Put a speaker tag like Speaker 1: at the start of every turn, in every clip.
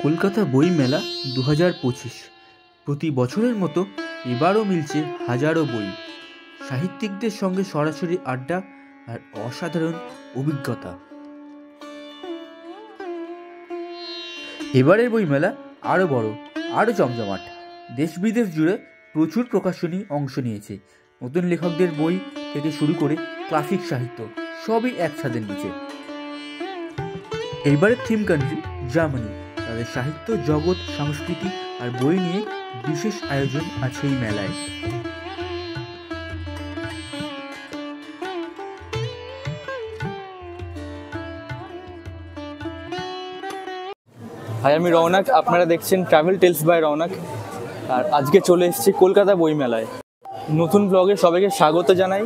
Speaker 1: কলকাতা বই মেলা 2025 প্রতি বছরের মতো এবারও মিলছে হাজারো বই, সাহিত্যিকদের সঙ্গে সরাসরি আড্ডা আর অসাধারণ অভিজ্ঞতা। এবারের বইমেলা আরও বড়, আরও জমজমাট। দেশ বিদেশ জুড়ে প্রচুর প্রকাশনী অংশ নিয়েছে। নতুন লেখকদের বই থেকে শুরু করে ক্লাসিক সাহিত্য সবই এক ছাদের নিচে। এইবারের থিম কান্ট্রি জার্মানি। তাদের সাহিত্য জগৎ, সংস্কৃতি আর বই নিয়ে বিশেষ আয়োজন আছে এই মেলায়।
Speaker 2: হাই, আমি রৌনক, আপনারা দেখছেন ট্রাভেল টেলস বাই রৌনক। আর আজকে চলে এসেছি কলকাতা বই মেলায়। নতুন ব্লগে সবাইকে স্বাগত জানাই।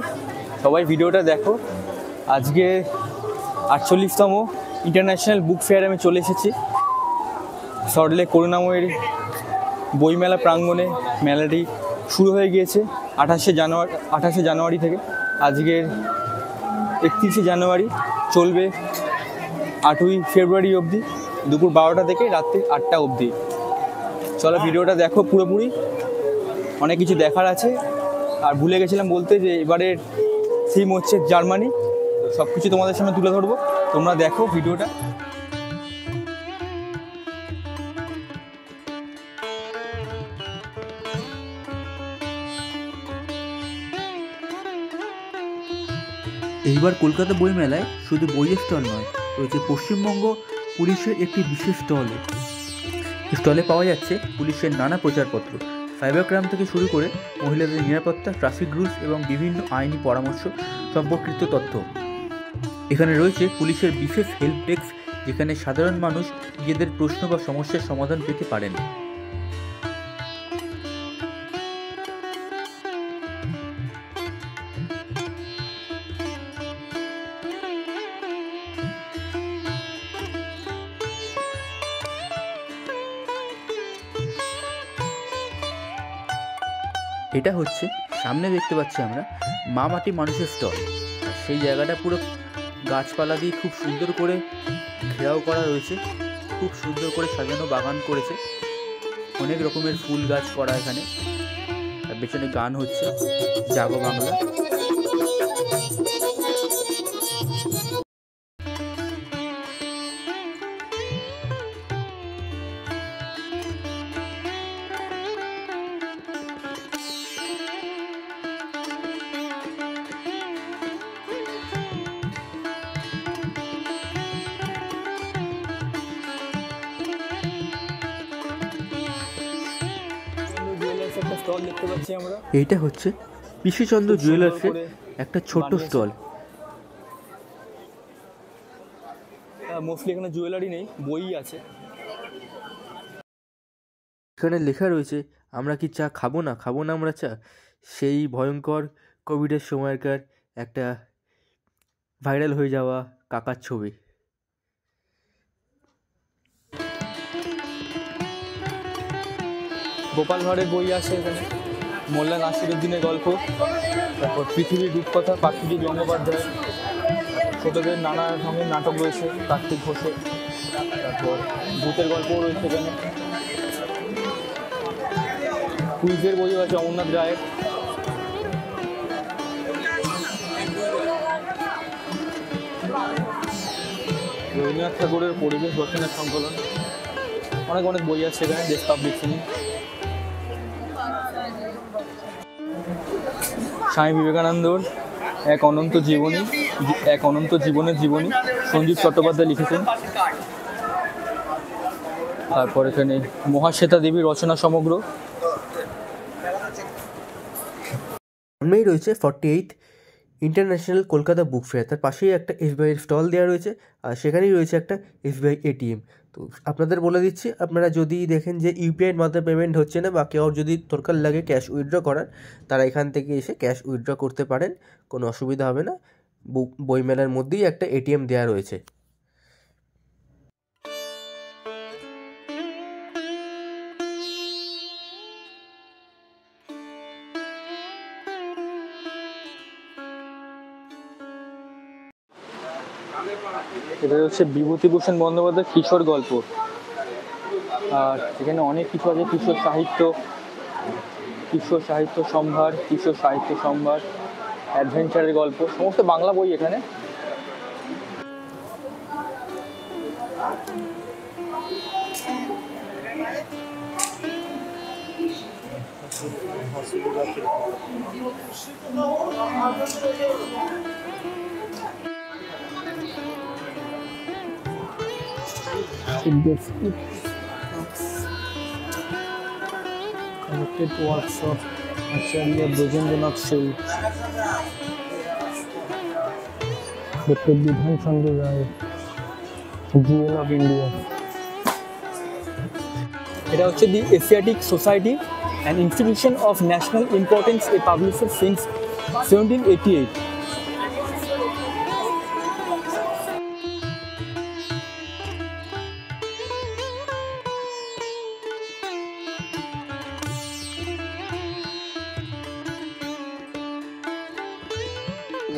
Speaker 2: সবাই ভিডিওটা দেখো। আজকে 48তম ইন্টারন্যাশনাল বুক ফেয়ার আমি চলে এসেছি সল্টলেক করুণাময়ীর বইমেলা প্রাঙ্গণে। মেলাটি শুরু হয়ে গিয়েছে 28শে জানুয়ারি থেকে। আজকের 31শে জানুয়ারি চলবে 8ই ফেব্রুয়ারি অবধি, দুপুর 12টা থেকে রাত্রি 8টা অবধি। চলো ভিডিওটা দেখো পুরোপুরি, অনেক কিছু দেখার আছে। আর ভুলে গেছিলাম বলতে যে এবারের থিম হচ্ছে জার্মানি। সব কিছু তোমাদের সামনে তুলে ধরবো, তোমরা দেখো ভিডিওটা।
Speaker 1: এইবার কলকাতা বই মেলায় শুধু বইয়ের স্টল নয়, রয়েছে পশ্চিমবঙ্গ পুলিশের একটি বিশেষ স্টলে পাওয়া যাচ্ছে পুলিশের নানা প্রচারপত্র, সাইবার ক্রাইম থেকে শুরু করে মহিলাদের নিরাপত্তা, ট্রাফিক রুলস এবং বিভিন্ন আইনি পরামর্শ সম্পর্কিত তথ্য। এখানে রয়েছে পুলিশের বিশেষ হেল্প ডেস্ক, যেখানে সাধারণ মানুষ নিজেদের প্রশ্ন বা সমস্যার সমাধান পেতে পারেন। এটা হচ্ছে সামনে দেখতে পাচ্ছি আমরা মা মাটি মানুষের স্টল। আর সেই জায়গাটা পুরো গাছপালা দিয়ে খুব সুন্দর করে ঘেরাও করা রয়েছে, খুব সুন্দর করে সাজানো বাগান করেছে, অনেক রকমের ফুল গাছ করা এখানে। আর পেছনে গান হচ্ছে জাগো বাংলা। এইটা হচ্ছে পিসিচন্দ্র জুয়েলার্সের একটা ছোট্ট স্টল।
Speaker 2: মোস্টলি এখানে জুয়েলারি নেই, বই আছে।
Speaker 1: এখানে লেখা রয়েছে, আমরা কি চা খাবো না আমরা চা। সেই ভয়ঙ্কর কোভিডের সময়কার একটা ভাইরাল হয়ে যাওয়া কাকার ছবি।
Speaker 2: গোপাল ভাঁড়ের বই আছে এখানে, মোল্লা নাসিরুদ্দিনের গল্প, তারপর পৃথিবীর রূপকথা পাখিজি গঙ্গোপাধ্যায়, ছোটদের নানা রকমের নাটক রয়েছে কার্তিক ঘোষের, তারপর ভূতের গল্পও রয়েছে এখানে, কুইজের বইও আছে অমরনাথ রায়ের। রবীন্দ্রনাথ ঠাকুরের পরিবেশ রচনার সংকলন, অনেক বই আছে এখানে। দেশ পাবলিশিং, স্বামী বিবেকানন্দর এক অনন্ত জীবনের জীবনী সঞ্জীব চট্টোপাধ্যায় লিখেছেন। তারপর এখানে মহাশ্বেতা দেবীর রচনা সমগ্র।
Speaker 1: সামনেই রয়েছে 48th international Kolkata book fair. তার পাশেই একটা এসবিআই স্টল দেওয়া রয়েছে, আর সেখানেই রয়েছে একটা এসবিআই এটিএম। তো আপনাদের বলে দিচ্ছি, আপনারা যদি দেখেন যে ইউপিআইয়ের মাধ্যমে পেমেন্ট হচ্ছে না, বা কেউ যদি দরকার লাগে ক্যাশ উইথড্র করার, তারা এখান থেকে এসে ক্যাশ উইথড্র করতে পারেন, কোনো অসুবিধা হবে না। বইমেলার মধ্যেই একটা এটিএম দেওয়া রয়েছে।
Speaker 2: এটা হচ্ছে বিভূতিভূষণ বন্দ্যোপাধ্যায়ের কিশোর গল্প। আর এখানে অনেক কিছু আছে, কিশোর সাহিত্য সম্ভার, অ্যাডভেঞ্চারের গল্প, সমস্ত বাংলা বই এখানে।
Speaker 3: Collected works of Acharya Brojendranath Sil, Dr. Bidhan Chandra Rai, GL of India.
Speaker 2: এটা হচ্ছে the Asiatic Society, an institution of national importance, a publisher since 1788।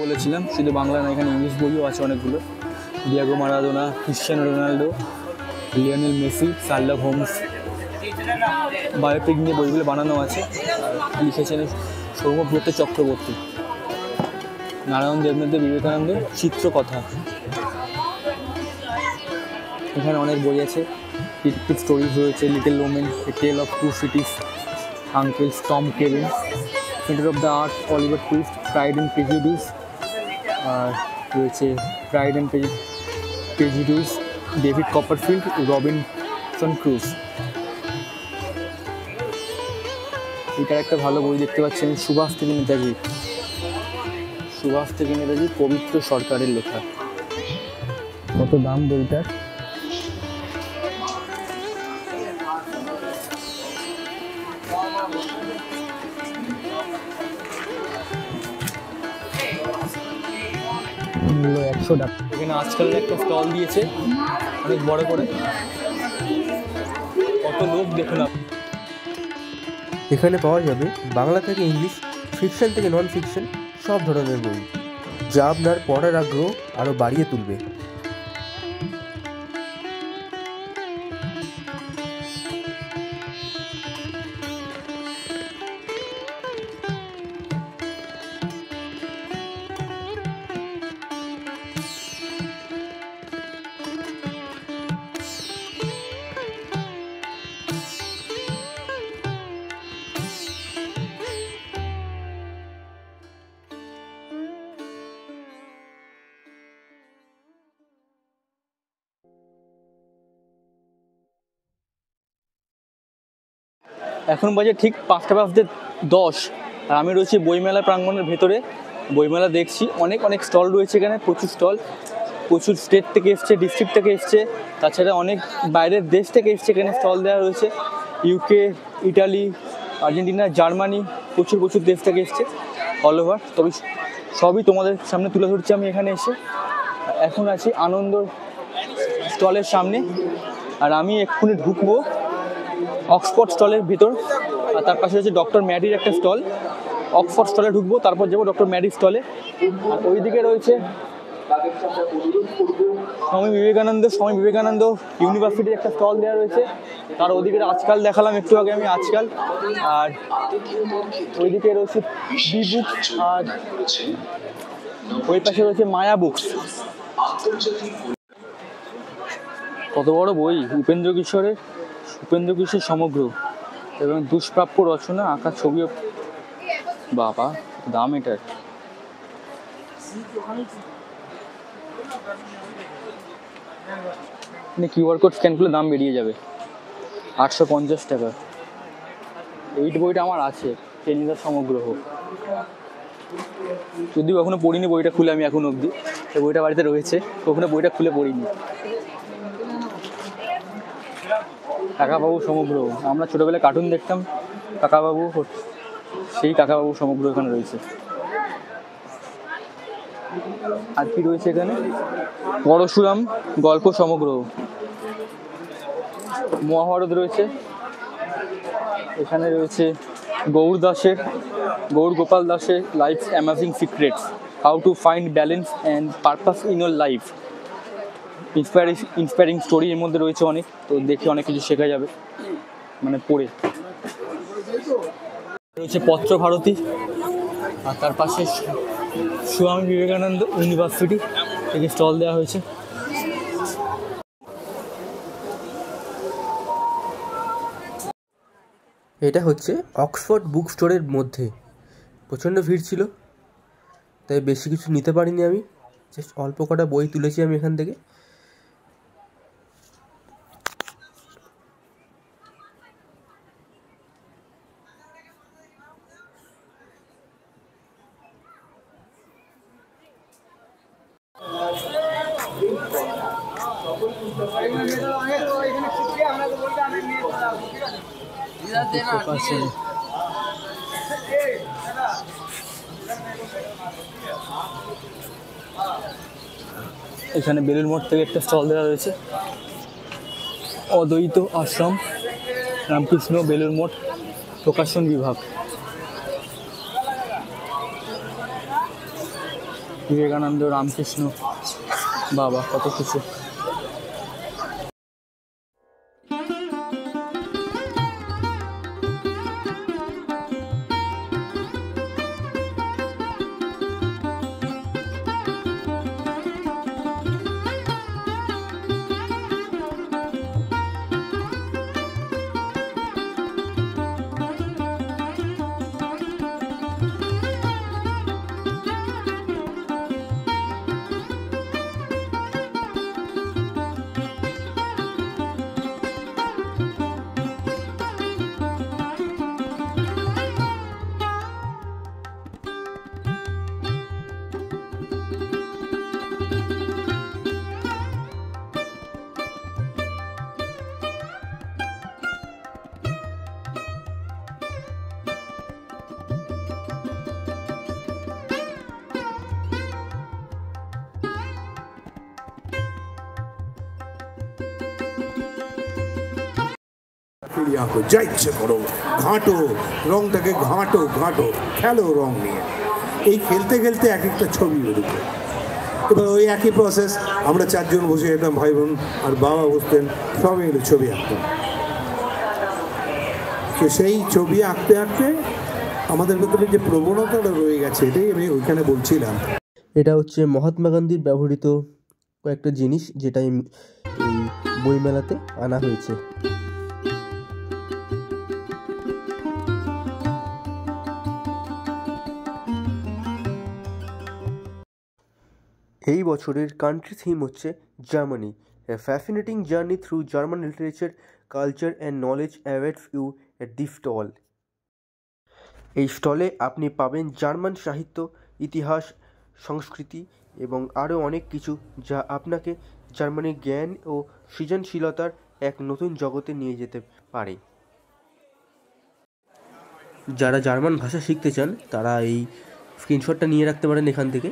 Speaker 2: বলেছিলাম শুধু বাংলা না, এখানে ইংলিশ বইও আছে অনেকগুলো। Diego Maradona, Cristiano Ronaldo, Lionel Messi, Sherlock Holmes biopic নিয়ে বইগুলো বানানো আছে। লিখেছেন সৌম্যব্রত চক্রবর্তী। নারায়ণ দেবনাথ, বিবেকানন্দের চিত্রকথা। এখানে অনেক বই আছে, ডিটেকটিভ স্টোরিজ রয়েছে, Little Women, A Tale of Two Cities, Uncles, Tom Cabin, Centre of the Earth, Oliver Twist, Pride and Prejudice, আর রয়েছে Pride and Prejudice, David Copperfield, Robinson Crusoe. এটার একটা ভালো বই দেখতে পাচ্ছেন, সুভাষ থেকে নেতাজি, পবিত্র সরকারের লেখা।
Speaker 3: কত দাম বইটার? মূল্য 100 টাকা।
Speaker 2: এখানে আজকালের একটা স্টল দিয়েছে অনেক বড় করে, কত লোক দেখুন।
Speaker 1: এখানে পাওয়া যাবে বাংলা থেকে ইংলিশ, ফিকশন থেকে নন ফিকশন, সব ধরনের বই, যা আপনার পড়ার আগ্রহ আরও বাড়িয়ে তুলবে।
Speaker 2: এখন বাজে ঠিক 5:10, আর আমি রয়েছি বইমেলা প্রাঙ্গণের ভেতরে। বইমেলা দেখছি, অনেক স্টল রয়েছে এখানে, প্রচুর স্টল, প্রচুর স্টেট থেকে এসছে, ডিস্ট্রিক্ট থেকে এসছে, তাছাড়া অনেক বাইরের দেশ থেকে এসছে এখানে স্টল দেওয়া রয়েছে। ইউকে, ইটালি, আর্জেন্টিনা, জার্মানি, প্রচুর দেশ থেকে এসছে, অল ওভার। তবে সবই তোমাদের সামনে তুলে ধরছি আমি এখানে এসে। এখন আছি আনন্দ স্টলের সামনে, আর আমি এক্ষুনি ঢুকবো অক্সফোর্ড স্টলের ভিতর। আর তার পাশে রয়েছে ডক্টর ম্যাডির একটা স্টল। অক্সফোর্ড স্টলে ঢুকবো, তারপর যাবো ডক্টর ম্যাডির স্টলে। আর ওইদিকে রয়েছে স্বামী বিবেকানন্দ ইউনিভার্সিটির একটা স্টল দেওয়া রয়েছে। তার ওইদিকে আজকাল দেখালাম একটু আগে আমি, আজকাল। আর ওইদিকে রয়েছে বি বুকস, আর ওই পাশে রয়েছে মায়া বুকস। কত বড় বই! উপেন্দ্র কিশোর সমগ্র এবং দুষ্প্রাপ্য রচনা, আঁকা ছবি। বাবা, দাম এটার! কিউআর কোড স্ক্যান করলে দাম বেরিয়ে যাবে। 850 টাকা। এই বইটা আমার আছে, টেনিদার সমগ্র। যদিও এখনো পড়িনি বইটা খুলে, আমি এখন অবধি এই বইটা বাড়িতে রয়েছে, কখনো বইটা খুলে পড়িনি। কাকাবাবু সমগ্র, আমরা ছোটবেলায় কার্টুন দেখতাম, কাকাবাবু, সেই কাকাবাবু সমগ্র এখানে রয়েছে। আর কি রয়েছে এখানে? পরশুরাম গল্প সমগ্র, মহাভারত রয়েছে। এখানে রয়েছে গৌর গোপাল দাসের life amazing secrets, how to find balance and purpose in your life. Inspiring story এর মধ্যে রয়েছে অনেক, তো দেখে অনেক কিছু শেখা যাবে মানে পড়ে। রয়েছে পত্রভারতী, আর তার পাশে স্বামী বিবেকানন্দ ইউনিভার্সিটি থেকে স্টল দেওয়া হয়েছে।
Speaker 1: এটা হচ্ছে অক্সফোর্ড বুক স্টোরের মধ্যে, প্রচণ্ড ভিড় ছিল তাই বেশি কিছু নিতে পারিনি আমি, জাস্ট অল্প কটা বই তুলেছি আমি এখান থেকে।
Speaker 2: এখানে বেলুড় মঠ থেকে একটা স্টল দেওয়া রয়েছে, অদ্বৈত আশ্রম রামকৃষ্ণ বেলুড় মঠ প্রকাশন বিভাগ, বিবেকানন্দ রামকৃষ্ণ বাবা, কত কিছু।
Speaker 4: আঁকো, যা ইচ্ছে করো, ঘাঁটো রংটাকে, ঘাঁটো খেলো রং নিয়ে। এই খেলতে খেলতে এক একটা ছবি বেরোবে। এবার ওই একই প্রসেস, আমরা চারজন বসে যেতাম, ভাই বোন আর বাবা বসতেন, সবাই মিলে ছবি আঁকতাম। তো সেই ছবি আঁকতে আঁকতে আমাদের ভেতরে যে প্রবণতাটা রয়ে গেছে, এটাই আমি ওইখানে বলছিলাম।
Speaker 1: এটা হচ্ছে মহাত্মা গান্ধীর ব্যবহৃত কয়েকটা জিনিস, যেটা এই বইমেলাতে আনা হয়েছে। এই বছরের কান্ট্রি থিম হচ্ছে Germany, a fascinating journey through German literature, culture and knowledge awaits you at the stall. এই স্টলে আপনি পাবেন জার্মান সাহিত্য, ইতিহাস, সংস্কৃতি এবং আরও অনেক কিছু, যা আপনাকে জার্মানির জ্ঞান ও সৃজনশীলতার এক নতুন জগতে নিয়ে যেতে পারে। যারা জার্মান ভাষা শিখতে চান তারা এই স্ক্রিনশটটা নিয়ে রাখতে পারেন এখান থেকে।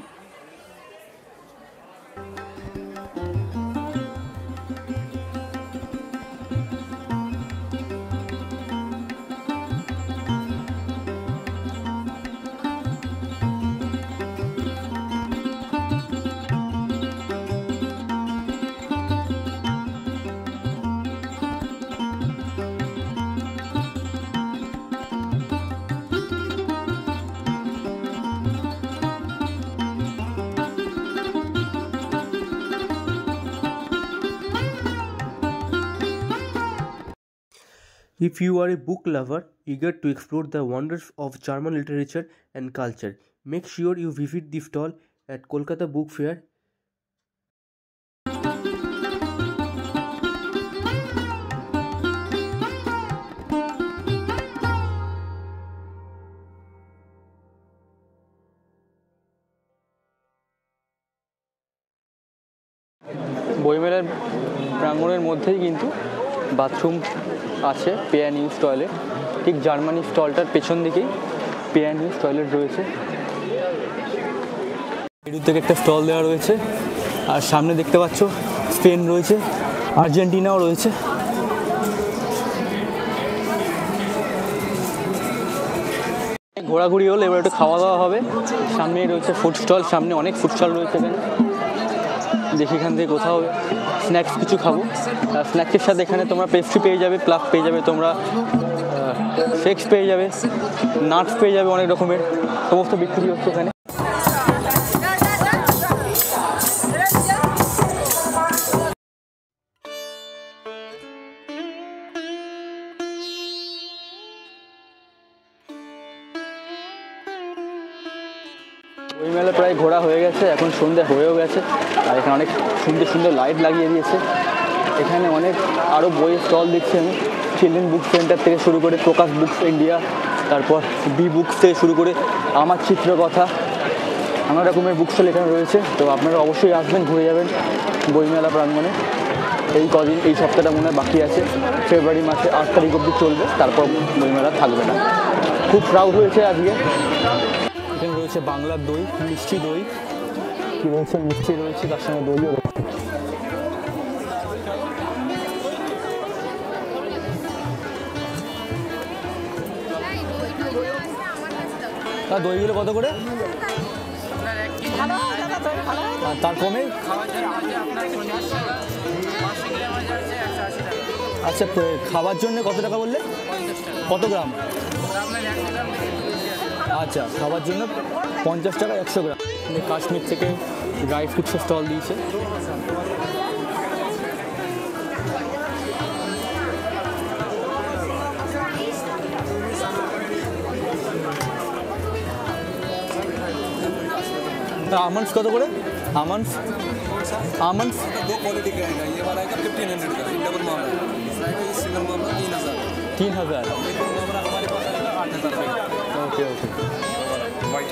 Speaker 1: If you are a book lover eager to explore the wonders of German literature and culture, make sure you visit the stall at Kolkata Book Fair.
Speaker 2: বইমেলার প্রাঙ্গণের মধ্যেই কিন্তু বাথরুম আছে, পে অ্যান্ড ইউজ টয়লেট। ঠিক Germany স্টলটার পেছন দিকেই pay and use toilet রয়েছে। এর থেকে একটা স্টল দেওয়া রয়েছে, আর সামনে দেখতে পাচ্ছ স্পেন রয়েছে, আর্জেন্টিনাও রয়েছে। ঘোরাঘুরি হলো, এবার একটু খাওয়া দাওয়া হবে। সামনেই রয়েছে ফুড স্টল, সামনে অনেক ফুড স্টল রয়েছে এখানে। দেখি এখান থেকে কোথাও স্ন্যাক্স কিছু খাবো। স্ন্যাক্সের সাথে এখানে তোমরা পেস্ট্রি পেয়ে যাবে, প্লাফ পেয়ে যাবে, তোমরা শেকস পেয়ে যাবে, নাটস পেয়ে যাবে, অনেক রকমের সমস্ত বিক্রি হচ্ছে এখানে। বই মেলা প্রায় ঘোরা হয়ে গেছে, এখন সন্ধ্যা হয়েও গেছে, আর এখানে অনেক সুন্দর সুন্দর লাইট লাগিয়ে দিয়েছে। এখানে অনেক আরও বইয়ের স্টল দেখছি আমি, চিলড্রেন বুক সেন্টার থেকে শুরু করে প্রকাশ বুকস ইন্ডিয়া, তারপর বি বুকস থেকে শুরু করে আমার চিত্রকথা, নানা রকমের বুক স্টল এখানে রয়েছে। তো আপনারা অবশ্যই আসবেন, ঘুরে যাবেন বইমেলা প্রাঙ্গণে। এই কদিন, এই সপ্তাহটা মনে হয় বাকি আছে, ফেব্রুয়ারি মাসে 8 তারিখ অবধি চলবে, তারপর বইমেলা থাকবে না। খুব ক্রাউড হয়েছে আজকে। এখানে রয়েছে বাংলার দই, মিষ্টি দই, কী রয়েছে, মিষ্টি রয়েছে, তার সঙ্গে দইও রয়েছে। আর দইগুলো কত করে? আর তার কমে? আচ্ছা, খাবার জন্য কত টাকা বললে? কত গ্রাম? আচ্ছা, খাবার জন্য 50 টাকা 100 গ্রাম। কাশ্মীর থেকে ড্রাই ফ্রুটসের স্টল দিয়েছে। आमंड्स कत करे? आमंड्स आमंड्स
Speaker 5: दो क्वालिटी का है, ये वाला है 1500 का, डबल मामला, ये सिंगल मामला 3000।
Speaker 2: 3000
Speaker 5: मामला हमारे पास आएगा 8000 का।
Speaker 2: Okay okay.
Speaker 5: White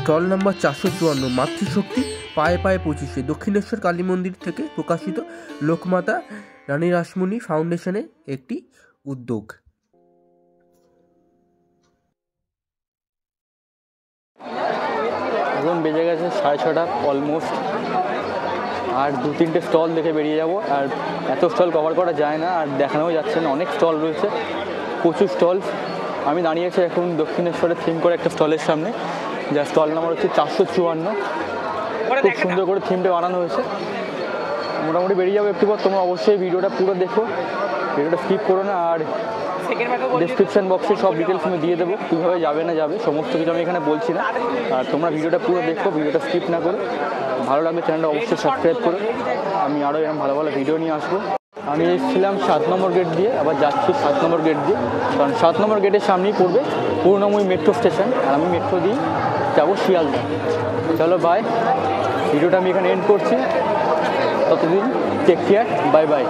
Speaker 1: stall number 454, মাতৃশক্তি পায়ে পায়ে 25, দক্ষিণেশ্বর কালী মন্দির থেকে প্রকাশিত লোকমাতা রানী রাসমণি ফাউন্ডেশনের একটি উদ্যোগ।
Speaker 2: এখন বেজে গেছে 6:30 অলমোস্ট, আর 2-3টে স্টল দেখে বেরিয়ে যাব। আর এত স্টল কভার করা যায় না, আর দেখানোও যাচ্ছে না, অনেক স্টল রয়েছে, প্রচুর স্টল। আমি দাঁড়িয়েছি এখন দক্ষিণেশ্বরের থিম করে একটা স্টলের সামনে, যার স্টল নাম্বার হচ্ছে 454। খুব সুন্দর করে থিমটা বানানো হয়েছে। মোটামুটি বেরিয়ে যাবো একটু পর। তোমরা অবশ্যই ভিডিওটা পুরো দেখো, ভিডিওটা স্কিপ করো না। আর ডিসক্রিপশান বক্সে সব ডিটেলস আমি দিয়ে দেবো, কীভাবে যাবে না যাবে সমস্ত কিছু আমি এখানে বলছি না। আর তোমরা ভিডিওটা পুরো দেখো, ভিডিওটা স্কিপ না করো। ভালো লাগলে চ্যানেলটা অবশ্যই সাবস্ক্রাইব করো, আমি আরও এরকম ভালো ভালো ভিডিও নিয়ে আসবো। আমি এসেছিলাম 7 নম্বর গেট দিয়ে, আবার যাচ্ছি 7 নম্বর গেট দিয়ে, কারণ 7 নম্বর গেটের সামনেই পড়বে পূর্ণময়ী মেট্রো স্টেশন, আর আমি মেট্রো দিয়ে যাবো শিয়ালদা। চলো বাই, ভিডিওটা আমি এখানে এন্ড করছি। ততদিন টেক কেয়ার, বাই বাই।